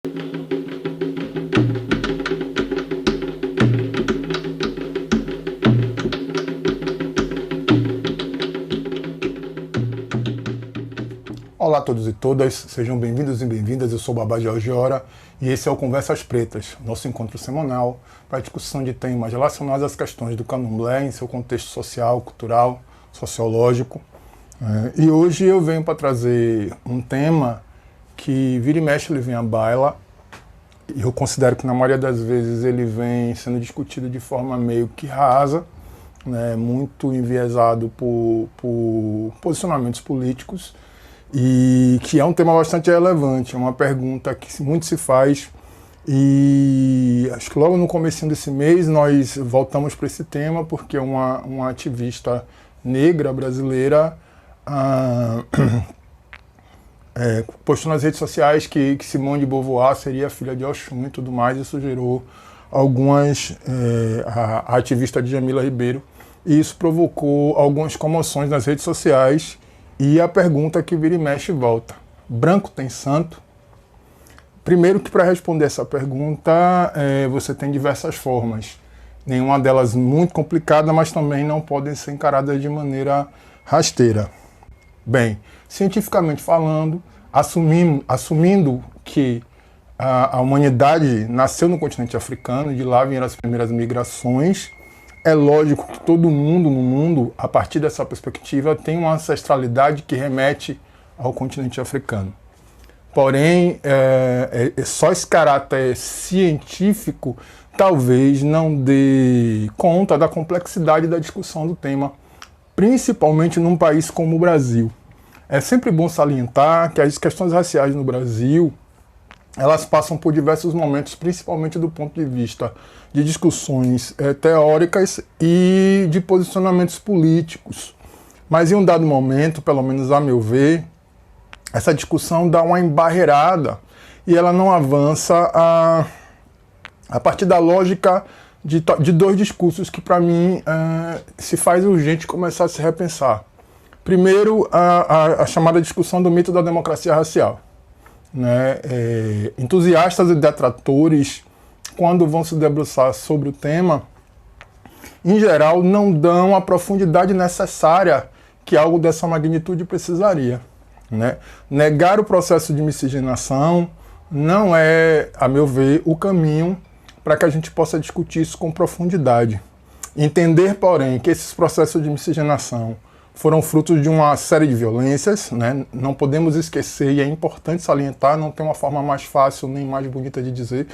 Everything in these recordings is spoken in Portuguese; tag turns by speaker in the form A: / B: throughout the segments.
A: Olá a todos e todas, sejam bem-vindos e bem-vindas, eu sou o Babá Jorge Ora e esse é o Conversas Pretas, nosso encontro semanal para a discussão de temas relacionados às questões do candomblé em seu contexto social, cultural, sociológico. E hoje eu venho para trazer um tema que vira e mexe ele vem à baila e eu considero que na maioria das vezes ele vem sendo discutido de forma meio que rasa, né, muito enviesado por posicionamentos políticos, e que é um tema bastante relevante, é uma pergunta que muito se faz e acho que logo no comecinho desse mês nós voltamos para esse tema porque uma ativista negra brasileira postou nas redes sociais que Simone de Beauvoir seria filha de Oxum e tudo mais. Isso gerou a ativista Djamila Ribeiro, e isso provocou algumas comoções nas redes sociais. E a pergunta que vira e mexe volta: branco tem santo? Primeiro que para responder essa pergunta você tem diversas formas. Nenhuma delas muito complicada, mas também não podem ser encaradas de maneira rasteira. Bem, cientificamente falando, assumindo que a humanidade nasceu no continente africano, de lá vieram as primeiras migrações, é lógico que todo mundo no mundo, a partir dessa perspectiva, tem uma ancestralidade que remete ao continente africano. Porém, só esse caráter científico talvez não dê conta da complexidade da discussão do tema, principalmente num país como o Brasil. É sempre bom salientar que as questões raciais no Brasil elas passam por diversos momentos, principalmente do ponto de vista de discussões teóricas e de posicionamentos políticos. Mas em um dado momento, pelo menos a meu ver, essa discussão dá uma embarreirada e ela não avança a partir da lógica de dois discursos que, para mim, se faz urgente começar a se repensar. Primeiro, a chamada discussão do mito da democracia racial. Entusiastas e detratores, quando vão se debruçar sobre o tema, em geral não dão a profundidade necessária que algo dessa magnitude precisaria. Negar o processo de miscigenação não é, a meu ver, o caminho para que a gente possa discutir isso com profundidade. Entender, porém, que esses processos de miscigenação foram frutos de uma série de violências, Não podemos esquecer, e é importante salientar, não tem uma forma mais fácil nem mais bonita de dizer.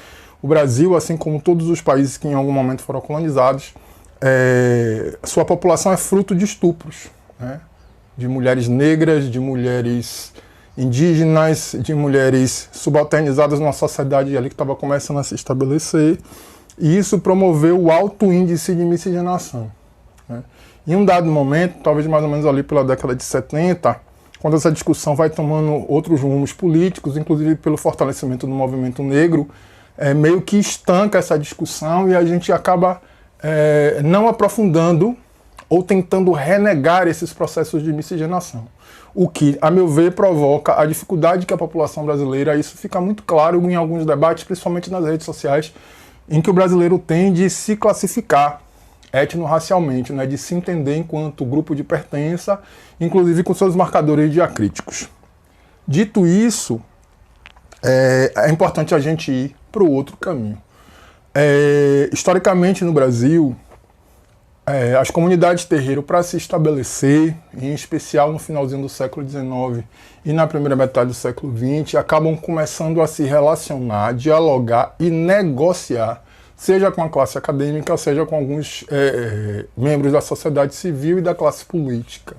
A: O Brasil, assim como todos os países que em algum momento foram colonizados, sua população é fruto de estupros, de mulheres negras, de mulheres indígenas, de mulheres subalternizadas numa sociedade ali que estava começando a se estabelecer, e isso promoveu o alto índice de miscigenação. Em um dado momento, talvez mais ou menos ali pela década de 70, quando essa discussão vai tomando outros rumos políticos, inclusive pelo fortalecimento do movimento negro, meio que estanca essa discussão e a gente acaba não aprofundando ou tentando renegar esses processos de miscigenação. O que, a meu ver, provoca a dificuldade que a população brasileira, isso fica muito claro em alguns debates, principalmente nas redes sociais, em que o brasileiro tem de se classificar etno-racialmente, de se entender enquanto grupo de pertença, inclusive com seus marcadores diacríticos. Dito isso, é importante a gente ir para o outro caminho. Historicamente no Brasil, as comunidades terreiro, para se estabelecer, em especial no finalzinho do século XIX e na primeira metade do século XX, acabam começando a se relacionar, dialogar e negociar, seja com a classe acadêmica, seja com alguns membros da sociedade civil e da classe política.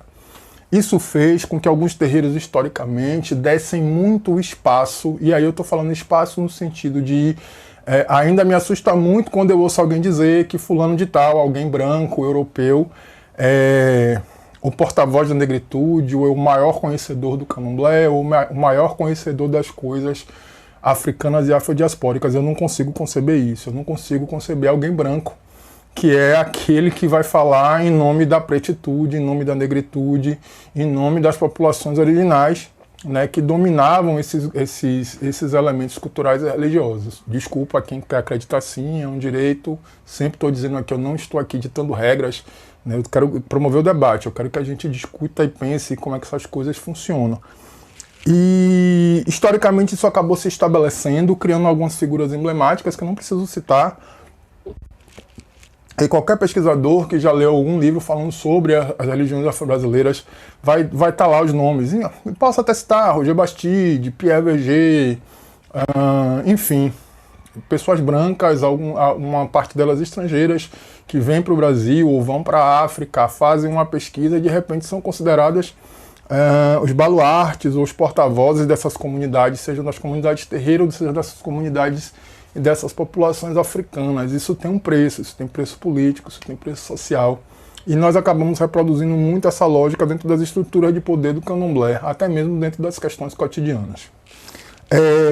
A: Isso fez com que alguns terreiros, historicamente, dessem muito espaço, e aí eu estou falando espaço no sentido de ainda me assusta muito quando eu ouço alguém dizer que fulano de tal, alguém branco, europeu, é o porta-voz da negritude, ou é o maior conhecedor do candomblé, ou o maior conhecedor das coisas africanas e afrodiaspóricas. Eu não consigo conceber isso, eu não consigo conceber alguém branco, que é aquele que vai falar em nome da pretitude, em nome da negritude, em nome das populações originais, né, que dominavam esses elementos culturais e religiosos. Desculpa quem quer acreditar sim, é um direito. Sempre estou dizendo aqui, eu não estou aqui ditando regras, né, eu quero promover o debate, eu quero que a gente discuta e pense como é que essas coisas funcionam. E, historicamente, isso acabou se estabelecendo, criando algumas figuras emblemáticas que eu não preciso citar. E qualquer pesquisador que já leu algum livro falando sobre as religiões afro-brasileiras vai estar lá os nomes. Posso até citar Roger Bastide, Pierre Verger, enfim, pessoas brancas, uma parte delas estrangeiras, que vêm para o Brasil ou vão para a África, fazem uma pesquisa e de repente são consideradas os baluartes ou os porta-vozes dessas comunidades, seja das comunidades terreiras, seja dessas comunidades e dessas populações africanas. Isso tem um preço, isso tem preço político, isso tem preço social. E nós acabamos reproduzindo muito essa lógica dentro das estruturas de poder do candomblé, até mesmo dentro das questões cotidianas.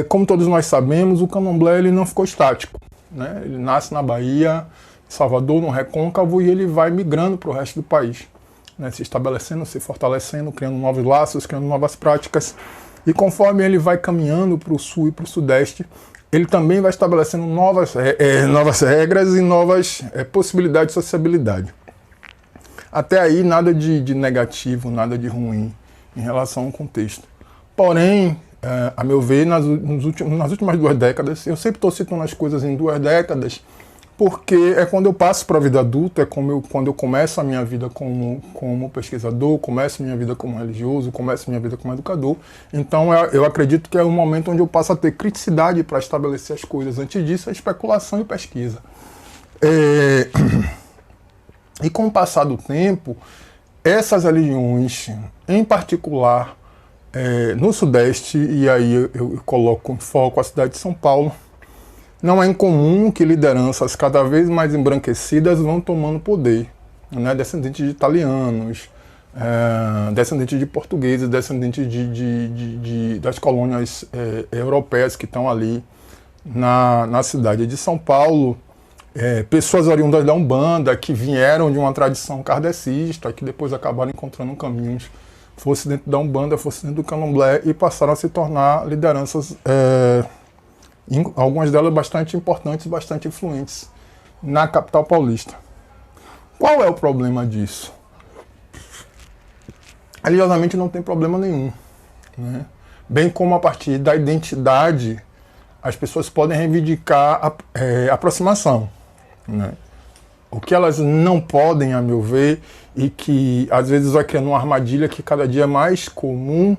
A: Como todos nós sabemos, o candomblé ele não ficou estático, né? Ele nasce na Bahia, em Salvador, no Recôncavo, e ele vai migrando para o resto do país, né? Se estabelecendo, se fortalecendo, criando novos laços, criando novas práticas. E conforme ele vai caminhando para o sul e para o sudeste, ele também vai estabelecendo novas regras e novas possibilidades de sociabilidade. Até aí, nada de negativo, nada de ruim em relação ao contexto. Porém, a meu ver, nas últimas 2 décadas, eu sempre estou citando as coisas em 2 décadas, porque é quando eu passo para a vida adulta, é quando eu começo a minha vida como pesquisador, começo a minha vida como religioso, começo a minha vida como educador. Então eu acredito que é um momento onde eu passo a ter criticidade para estabelecer as coisas. Antes disso, é especulação e pesquisa. E com o passar do tempo, essas religiões, em particular no Sudeste, e aí eu coloco em foco a cidade de São Paulo, não é incomum que lideranças cada vez mais embranquecidas vão tomando poder, né? Descendentes de italianos, descendentes de portugueses, descendentes das colônias europeias que estão ali na cidade de São Paulo, pessoas oriundas da Umbanda que vieram de uma tradição kardecista, que depois acabaram encontrando caminhos, fosse dentro da Umbanda, fosse dentro do Candomblé, e passaram a se tornar lideranças, algumas delas bastante importantes, bastante influentes na capital paulista. Qual é o problema disso? Religiosamente não tem problema nenhum, né? Bem como a partir da identidade as pessoas podem reivindicar aproximação, né? O que elas não podem, a meu ver, e que às vezes vai criando uma armadilha que cada dia é mais comum,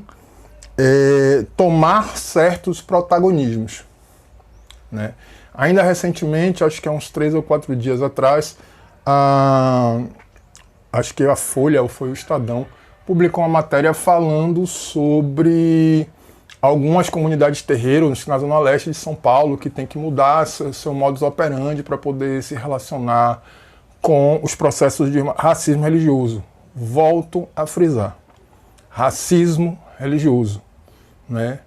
A: é tomar certos protagonismos, né? Ainda recentemente, acho que há uns 3 ou 4 dias atrás, acho que a Folha, ou foi o Estadão, publicou uma matéria falando sobre algumas comunidades terreiros na Zona Leste de São Paulo que tem que mudar seu modus operandi para poder se relacionar com os processos de racismo religioso. Volto a frisar. Racismo religioso, né?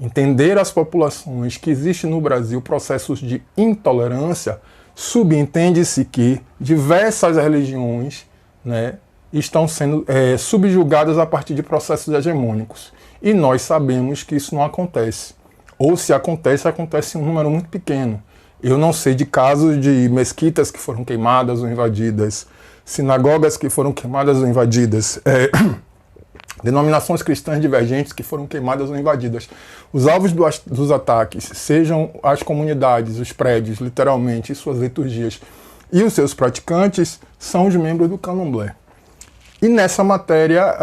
A: Entender as populações que existem no Brasil processos de intolerância, subentende-se que diversas religiões, né, estão sendo subjugadas a partir de processos hegemônicos. E nós sabemos que isso não acontece. Ou se acontece, acontece em um número muito pequeno. Eu não sei de casos de mesquitas que foram queimadas ou invadidas, sinagogas que foram queimadas ou invadidas, denominações cristãs divergentes que foram queimadas ou invadidas. Os alvos dos ataques, sejam as comunidades, os prédios, literalmente, e suas liturgias, e os seus praticantes, são os membros do Candomblé. E nessa matéria,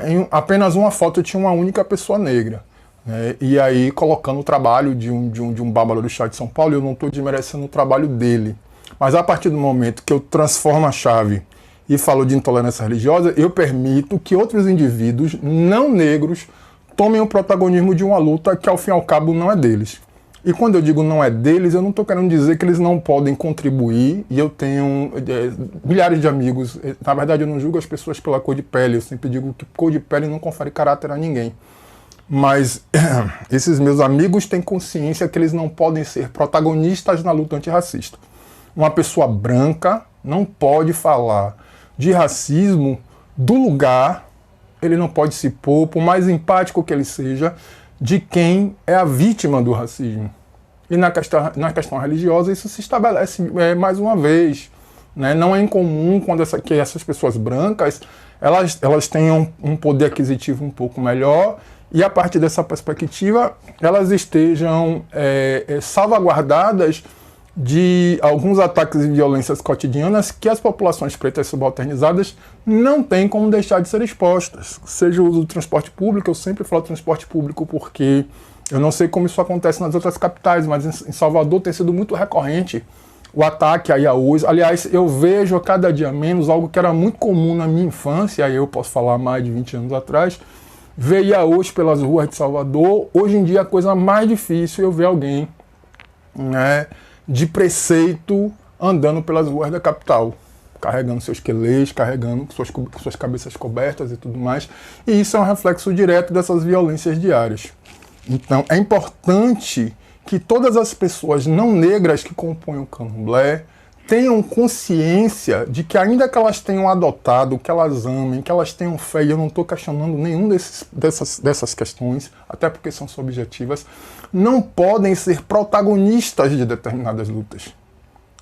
A: em apenas uma foto tinha uma única pessoa negra, né? E aí, colocando o trabalho de um babalorixá de São Paulo, eu não estou desmerecendo o trabalho dele. Mas a partir do momento que eu transformo a chave e falo de intolerância religiosa, eu permito que outros indivíduos não negros tomem o protagonismo de uma luta que, ao fim e ao cabo, não é deles. E quando eu digo não é deles, eu não estou querendo dizer que eles não podem contribuir, e eu tenho milhares de amigos. Na verdade, eu não julgo as pessoas pela cor de pele, eu sempre digo que cor de pele não confere caráter a ninguém. Mas esses meus amigos têm consciência que eles não podem ser protagonistas na luta antirracista. Uma pessoa branca não pode falar de racismo do lugar ele não pode se pôr, por mais empático que ele seja, de quem é a vítima do racismo. E na questão religiosa isso se estabelece mais uma vez. Né? Não é incomum quando que essas pessoas brancas elas tenham um poder aquisitivo um pouco melhor e, a partir dessa perspectiva, elas estejam salvaguardadas de alguns ataques e violências cotidianas que as populações pretas subalternizadas não têm como deixar de ser expostas. Seja o uso do transporte público, eu sempre falo transporte público porque eu não sei como isso acontece nas outras capitais, mas em Salvador tem sido muito recorrente o ataque a Iaús. Aliás, eu vejo a cada dia menos algo que era muito comum na minha infância, aí eu posso falar mais de 20 anos atrás, ver Iaús pelas ruas de Salvador. Hoje em dia a coisa mais difícil é eu ver alguém, né, de preceito andando pelas ruas da capital, carregando seus quelês, carregando suas cabeças cobertas e tudo mais. E isso é um reflexo direto dessas violências diárias. Então, é importante que todas as pessoas não negras que compõem o candomblé tenham consciência de que, ainda que elas tenham adotado, que elas amem, que elas tenham fé, e eu não estou questionando nenhum dessas questões, até porque são subjetivas, não podem ser protagonistas de determinadas lutas.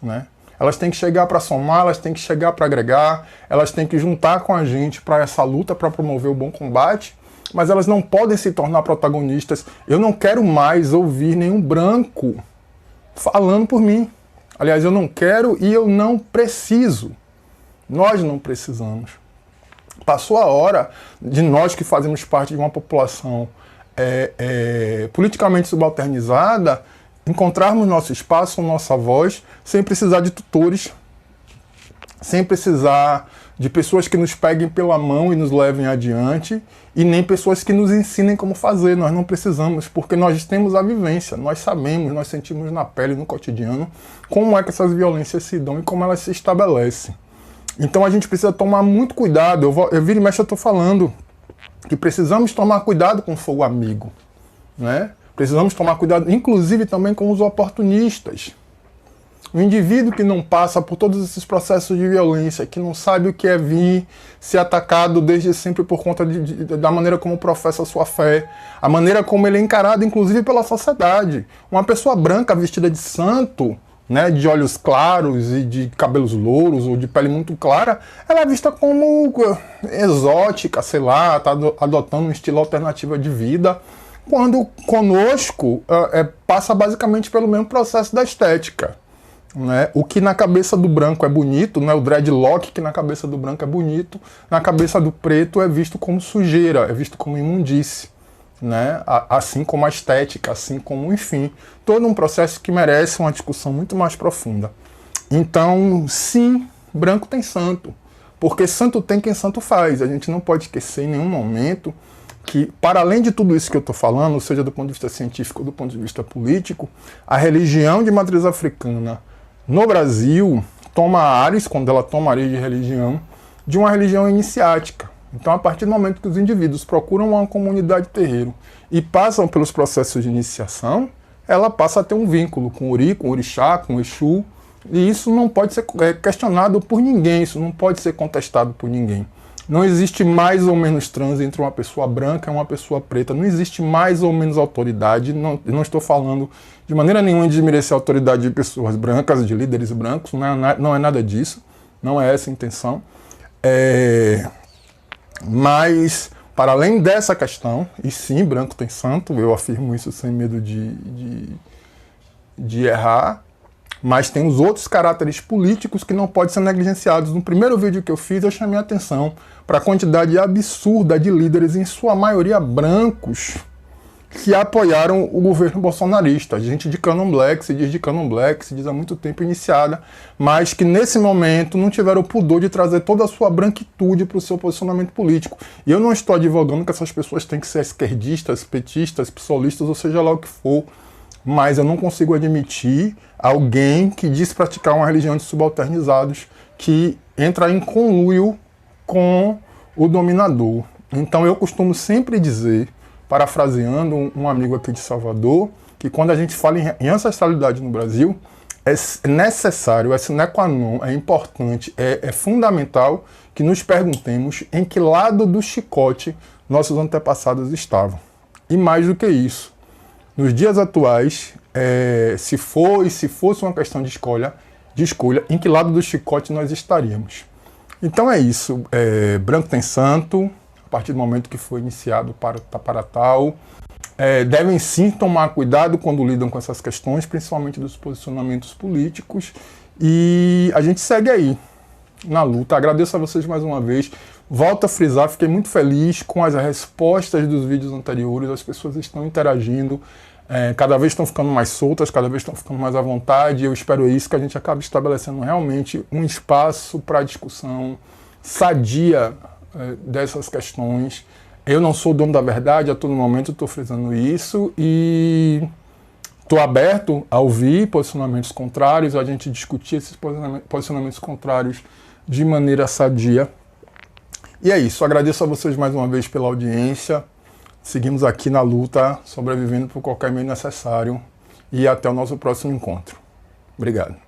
A: Né? Elas têm que chegar para somar, elas têm que chegar para agregar, elas têm que juntar com a gente para essa luta, para promover o bom combate, mas elas não podem se tornar protagonistas. Eu não quero mais ouvir nenhum branco falando por mim. Aliás, eu não quero e eu não preciso. Nós não precisamos. Passou a hora de nós que fazemos parte de uma população politicamente subalternizada encontrarmos nosso espaço, nossa voz, sem precisar de tutores, sem precisar de pessoas que nos peguem pela mão e nos levem adiante, e nem pessoas que nos ensinem como fazer. Nós não precisamos, porque nós temos a vivência, nós sabemos, nós sentimos na pele, no cotidiano, como é que essas violências se dão e como elas se estabelecem. Então a gente precisa tomar muito cuidado. Eu viro e mexe, eu estou falando que precisamos tomar cuidado com o fogo amigo, né? Precisamos tomar cuidado, inclusive também com os oportunistas. O indivíduo que não passa por todos esses processos de violência, que não sabe o que é vir ser atacado desde sempre por conta da maneira como professa a sua fé, a maneira como ele é encarado, inclusive, pela sociedade. Uma pessoa branca vestida de santo, né, de olhos claros e de cabelos louros ou de pele muito clara, ela é vista como exótica, sei lá, está adotando um estilo alternativo de vida, quando conosco passa basicamente pelo mesmo processo da estética. Né? O que na cabeça do branco é bonito, né? O dreadlock que na cabeça do branco é bonito, na cabeça do preto é visto como sujeira, é visto como imundície. Né? Assim como a estética, assim como, enfim, todo um processo que merece uma discussão muito mais profunda. Então, sim, branco tem santo, porque santo tem quem santo faz. A gente não pode esquecer em nenhum momento que, para além de tudo isso que eu estou falando, seja do ponto de vista científico ou do ponto de vista político, a religião de matriz africana no Brasil toma ares, quando ela toma ares de religião, de uma religião iniciática. Então, a partir do momento que os indivíduos procuram uma comunidade terreiro e passam pelos processos de iniciação, ela passa a ter um vínculo com o Ori, com o Orixá, com o Exu, e isso não pode ser questionado por ninguém, isso não pode ser contestado por ninguém. Não existe mais ou menos trans entre uma pessoa branca e uma pessoa preta, não existe mais ou menos autoridade, não estou falando de maneira nenhuma de desmerecer a autoridade de pessoas brancas, de líderes brancos, não é nada disso, não é essa a intenção. Mas, para além dessa questão, e sim, branco tem santo, eu afirmo isso sem medo de errar, mas tem os outros caráteres políticos que não podem ser negligenciados. No primeiro vídeo que eu fiz, eu chamei a atenção para a quantidade absurda de líderes, em sua maioria brancos, que apoiaram o governo bolsonarista. Gente de candomblé, que se diz de candomblé, que se diz há muito tempo iniciada, mas que nesse momento não tiveram o pudor de trazer toda a sua branquitude para o seu posicionamento político. E eu não estou advogando que essas pessoas têm que ser esquerdistas, petistas, psolistas, ou seja lá o que for, mas eu não consigo admitir alguém que diz praticar uma religião de subalternizados que entra em conluio com o dominador. Então eu costumo sempre dizer, parafraseando um amigo aqui de Salvador, que quando a gente fala em ancestralidade no Brasil, é necessário, é sine qua non, é importante, é fundamental que nos perguntemos em que lado do chicote nossos antepassados estavam. E mais do que isso, nos dias atuais, se fosse uma questão de escolha, em que lado do chicote nós estaríamos. Então é isso, Branco tem Santo, a partir do momento que foi iniciado para tal, devem sim tomar cuidado quando lidam com essas questões, principalmente dos posicionamentos políticos, e a gente segue aí, na luta. Agradeço a vocês mais uma vez, volto a frisar, fiquei muito feliz com as respostas dos vídeos anteriores, as pessoas estão interagindo, cada vez estão ficando mais soltas, cada vez estão ficando mais à vontade, eu espero isso, que a gente acabe estabelecendo realmente um espaço para discussão sadia dessas questões. Eu não sou dono da verdade, a todo momento estou frisando isso, e estou aberto a ouvir posicionamentos contrários, a gente discutir esses posicionamentos contrários de maneira sadia. E é isso, agradeço a vocês mais uma vez pela audiência. Seguimos aqui na luta, sobrevivendo por qualquer meio necessário. E até o nosso próximo encontro. Obrigado.